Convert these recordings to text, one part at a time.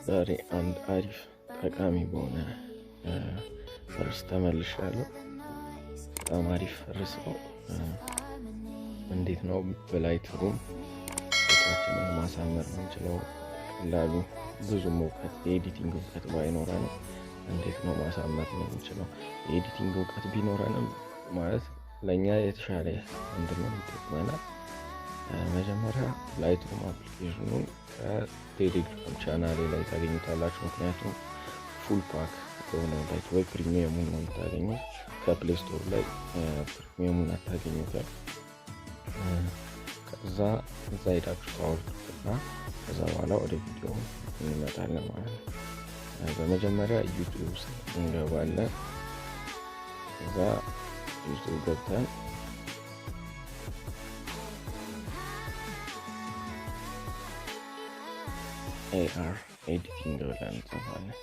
ዛሬ አንድ አሪፍ ጠቃሚ በሆነ ርዕስ ተመልሻለሁ። በጣም አሪፍ ርዕስ ነው። እንዴት ነው በላይትሩም ፎቶችንን ማሳመር የምንችለው? ቀላሉ ብዙም እውቀት የኤዲቲንግ እውቀት ባይኖረንም እንዴት ነው ማሳመር የምንችለው? የኤዲቲንግ እውቀት ቢኖረንም ማለት ለኛ የተሻለ እንደምን ይጠቅመናል። መጀመሪያ ላይትሩም አፕሊኬሽኑን ከቴሌግራም ቻናሌ ላይ ታገኙታላችሁ። ምክንያቱም ፉል ፓክ የሆነ ላይት ወይ ፕሪሚየሙን ነው የምታገኙት። ከፕሌይ ስቶር ላይ ፕሪሚየሙን አታገኙትም። ከዛ ሄዳችሁ ታወርዱትና ከዛ በኋላ ወደ ቪዲዮ እንመጣለን ማለት ነው። በመጀመሪያ ዩቲዩብ ውስጥ እንገባለን። ከዛ ዩቲዩብ ገብተን AR ኤዲቲንግ ብለን እንጽፋለን።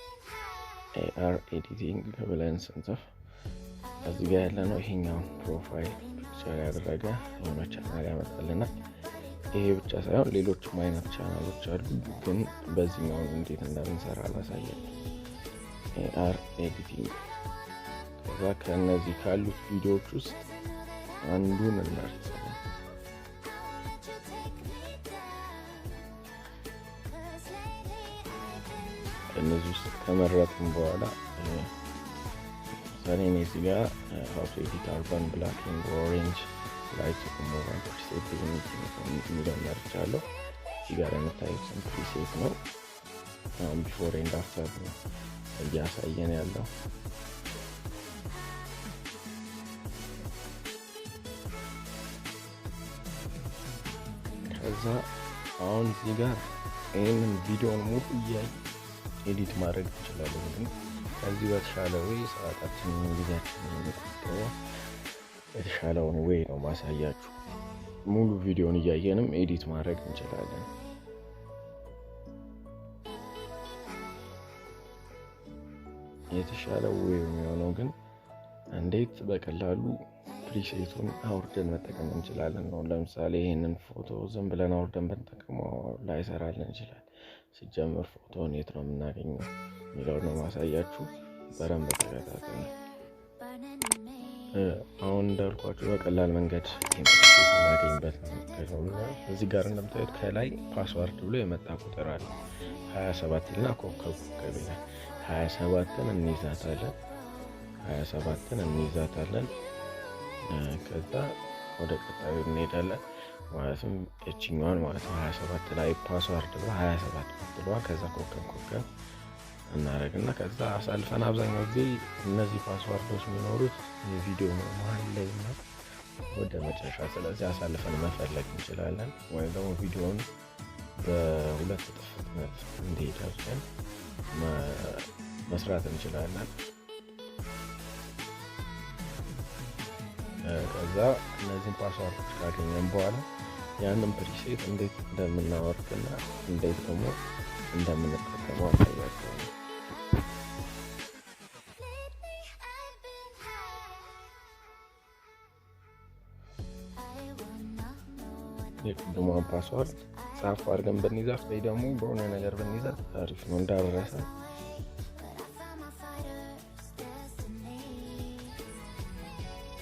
AR ኤዲቲንግ ብለን ስንጽፍ እዚህ ጋር ያለ ነው ይሄኛው ፕሮፋይል ፒክቸር ያደረገ የሆነ ቻናል ያመጣልናል። ይሄ ብቻ ሳይሆን ሌሎችም አይነት ቻናሎች አሉ፣ ግን በዚህኛው እንዴት እንደምንሰራ አላሳየንም። AR ኤዲቲንግ ከዛ ከነዚህ ካሉት ቪዲዮዎች ውስጥ አንዱን እንመርጣለን። እነዚህ ውስጥ ከመረጥን በኋላ ሰኔን እዚህ ጋር how to edit urban black and orange light ሞራል ፕሪሴት የሚለው መርጫለሁ። እዚህ ጋር የምታዩት ፕሪሴት ነው። ቢፎር ኤንድ አፍተር ነው እያሳየን ያለው። ከዛ አሁን እዚህ ጋር ይህንን ቪዲዮን ሙሉ ኤዲት ማድረግ እንችላለን። ግን ከዚህ በተሻለ ወይ ሰዓታችንን ጊዜያችንን የምንቆጥበው የተሻለውን ወይ ነው ማሳያችሁ። ሙሉ ቪዲዮን እያየንም ኤዲት ማድረግ እንችላለን። የተሻለው ወይ የሚሆነው ግን እንዴት በቀላሉ ፕሪሴቱን አውርደን መጠቀም እንችላለን ነው። ለምሳሌ ይሄንን ፎቶ ዝም ብለን አውርደን ብንጠቀመው ላይሰራልን ይችላል። ሲጀምር ፎቶን የት ነው የምናገኘው የሚለው ነው ማሳያችሁ። በደንብ ተከታተሉ። አሁን እንዳልኳችሁ በቀላል መንገድ የምናገኝበት ነው። እዚህ ጋር እንደምታዩት ከላይ ፓስዋርድ ብሎ የመጣ ቁጥር አለ 27 ይልና ኮከብ ይላል። 27ን እንይዛታለን። ከዛ ወደ ቀጣዩ እንሄዳለን። ማለትም እቺኛዋን ማለት ነው 27 ላይ ፓስዋርድ ብሎ 27 ብሏ ከዛ ኮከብ እናደርግና ከዛ አሳልፈን አብዛኛው ጊዜ እነዚህ ፓስዋርዶች የሚኖሩት የቪዲዮ መሀል ላይ እና ወደ መጨረሻ፣ ስለዚህ አሳልፈን መፈለግ እንችላለን። ወይም ደግሞ ቪዲዮውን በሁለት እጥፍ ፍጥነት እንዲሄድ አድርገን መስራት እንችላለን። ከዛ እነዚህን ፓስዋርዶች ካገኘን በኋላ ያንን ፕሪሴት እንዴት እንደምናወርድና እንዴት ደግሞ እንደምንጠቀመው አሳያችኋለሁ። የቅድሟን ፓስዋርድ ጻፍ አድርገን ብንይዛት ወይ ደግሞ በሆነ ነገር ብንይዛት አሪፍ ነው እንዳልረሳ።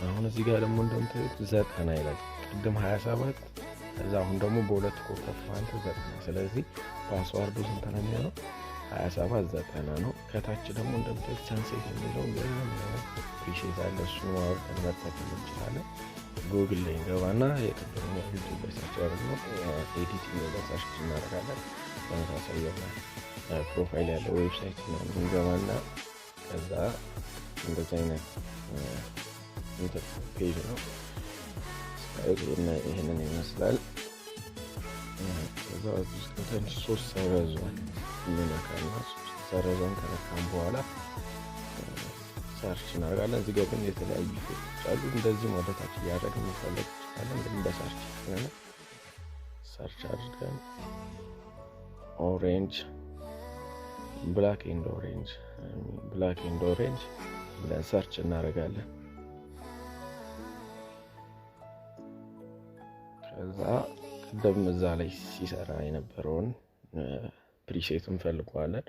አሁን እዚህ ጋር ደግሞ እንደምታዩት 90 ይላል። ቅድም 27 ከዛ አሁን ደግሞ በሁለት ኮከብ ፋንት 90። ስለዚህ ፓስዋርዱ ስንት ነው የሚሆነው? 27 90 ነው። ከታች ደግሞ እንደምታዩት ሳንሴት የሚለው ፕሪሴት አለ። እሱን ማውረድ መጠቀም እንችላለን። ጉግል ላይ እንገባና የቅድም ዩቲዩብ ላይ ሰርች አድርገን ኤዲቲንግ ላይ ሰርች እናደርጋለን። ተመሳሳይ የሆነ ፕሮፋይል ያለው ዌብሳይት ነው እንገባና ከዛ እንደዚህ አይነት ፔጅ ነው ይሄንን ይመስላል። ከዛ እዚህ ከታች 3 ሰረዟን እንነካና 3 ሰረዟን ከነካን በኋላ ሰርች እናደርጋለን። እዚህ ጋር ግን የተለያዩ ፎቶች አሉ። እንደዚህ ወደ ታች እያደረግን መፈለግ እንችላለን። ግን በሰርች ስለሆነ ሰርች አድርገን ኦሬንጅ ብላክ ኤንድ ኦሬንጅ ብለን ሰርች እናደርጋለን። ከዛ ቅድም እዛ ላይ ሲሰራ የነበረውን ፕሪሴቱን ፈልገዋለን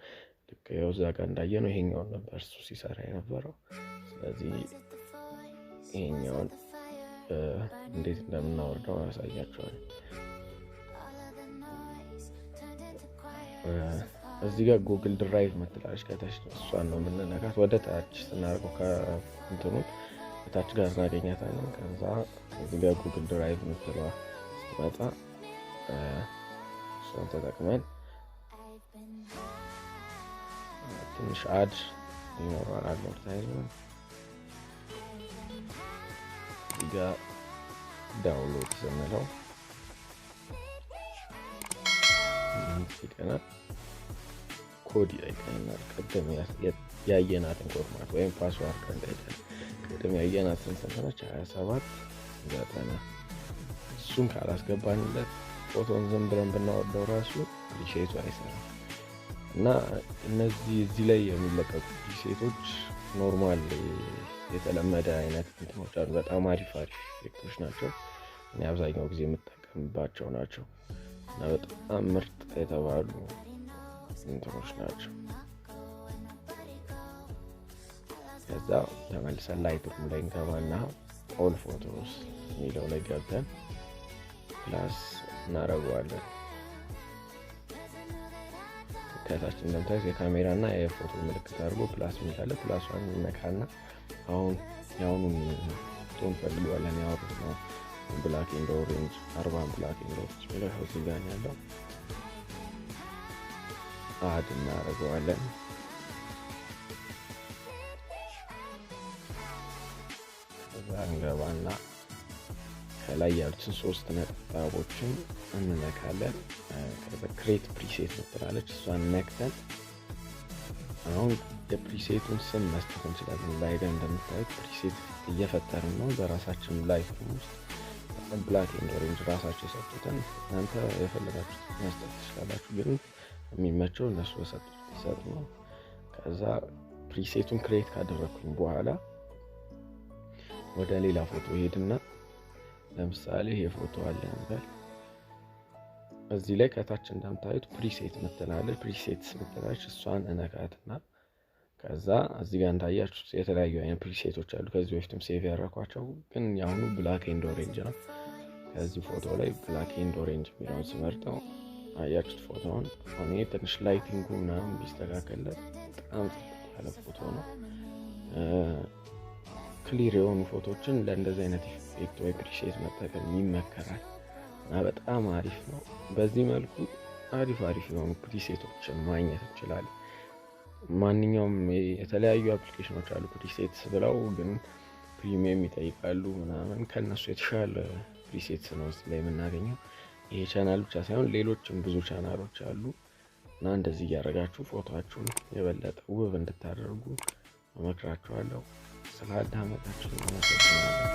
ልክ ያው እዛ ጋር እንዳየነው ይሄኛው ነበር እሱ ሲሰራ የነበረው ስለዚህ ይሄኛው እንዴት እንደምናወርደው አሳያችኋለሁ እዚህ ጋር ጉግል ድራይቭ መጥላሽ ከታች እሷን ነው የምንነካት ወደ ታች ስናርገው ከእንትኑ ታች ጋር እናገኛታለን ከዛ እዚህ ጋር ጉግል ድራይቭ መጥላዋ ስትመጣ እሷን ተጠቅመን ትንሽ አድ ይኖራል አድቨርታይዝመንት እዚህ ጋር ዳውንሎድ ስንለው ይቀናል ኮድ ይጠይቀናል ቀደም ያየናትን ኮድ ማለት ወይም ፓስዋርድ እንደይቀር ቀደም ያየናትን ሰንተናች 27 ዘጠና እሱን ካላስገባንለት ፎቶን ዝም ብለን ብናወርደው ራሱ ፕሪሴቱ አይሰራም እና እነዚህ እዚህ ላይ የሚለቀቁ ፕሪሴቶች ኖርማል የተለመደ አይነት እንትኖች አሉ በጣም አሪፍ ኢፌክቶች ናቸው እኔ አብዛኛው ጊዜ የምጠቀምባቸው ናቸው እና በጣም ምርጥ የተባሉ እንትኖች ናቸው ከዛ ተመልሰን ላይትሩም ላይ እንገባና ኦል ፎቶስ የሚለው ላይ ገብተን ፕላስ እናደርገዋለን ከታች እንደምታዩት የካሜራና የፎቶ ምልክት አድርጎ ፕላስ የሚላለ ፕላሷን እንነካና አሁን ያውኑን ቶን ፈልገዋለን ያወርደው ብላክ ኤንድ ኦሬንጅ 40 ብላክ ኤንድ ኦሬንጅ የሚለው እዚህ ጋር ያለው አድ እናደርገዋለን ከዛ እንገባና ከላይ ያሉትን 3 ነጥቦችን እንነካለን ከዛ ክሬት ፕሪሴት ትላለች እሷን ነክተን አሁን የፕሪሴቱን ስም መስጠት እንችላለን ላይ ጋር እንደምታዩት ፕሪሴት እየፈጠርን ነው በራሳችን ላይትሩም ውስጥ ብላክ ኤንድ ኦሬንጅ ራሳቸው ሰጥተን እናንተ የፈለጋችሁት መስጠት ትችላላችሁ ግን የሚመቸው እነሱ ሰጡ ነው ከዛ ፕሪሴቱን ክሬት ካደረኩኝ በኋላ ወደ ሌላ ፎቶ ሄድና ለምሳሌ ይሄ ፎቶ አለ እንበል እዚህ ላይ ከታች እንደምታዩት ፕሪሴት መተላለች ፕሪሴትስ መተላለች እሷን እነካትና ከዛ እዚህ ጋር እንዳያችሁት የተለያዩ አይነት ፕሪሴቶች አሉ ከዚህ በፊትም ሴቭ ያደረኳቸው ግን ያሁኑ ብላክ ኤንድ ኦሬንጅ ነው ከዚህ ፎቶ ላይ ብላክ ኤንድ ኦሬንጅ የሚለውን ስመርጠው አያችሁት ፎቶውን አሁን ይሄ ትንሽ ላይቲንጉ ምናምን ቢስተካከልለት በጣም ያለ ፎቶ ነው ክሊር የሆኑ ፎቶችን ለእንደዚህ አይነት ኢፌክት ወይ ፕሪሴት መጠቀም ይመከራል እና በጣም አሪፍ ነው በዚህ መልኩ አሪፍ የሆኑ ፕሪሴቶችን ማግኘት እንችላለን ማንኛውም የተለያዩ አፕሊኬሽኖች አሉ ፕሪሴትስ ብለው ግን ፕሪሚየም ይጠይቃሉ ምናምን ከነሱ የተሻለ ፕሪሴትስ ነው እዚህ ላይ የምናገኘው ይሄ ቻናል ብቻ ሳይሆን ሌሎችም ብዙ ቻናሎች አሉ እና እንደዚህ ያደርጋችሁ ፎቶአችሁን የበለጠ ውብ እንድታደርጉ እመክራችኋለሁ ስላዳመጣችሁ አመሰግናለሁ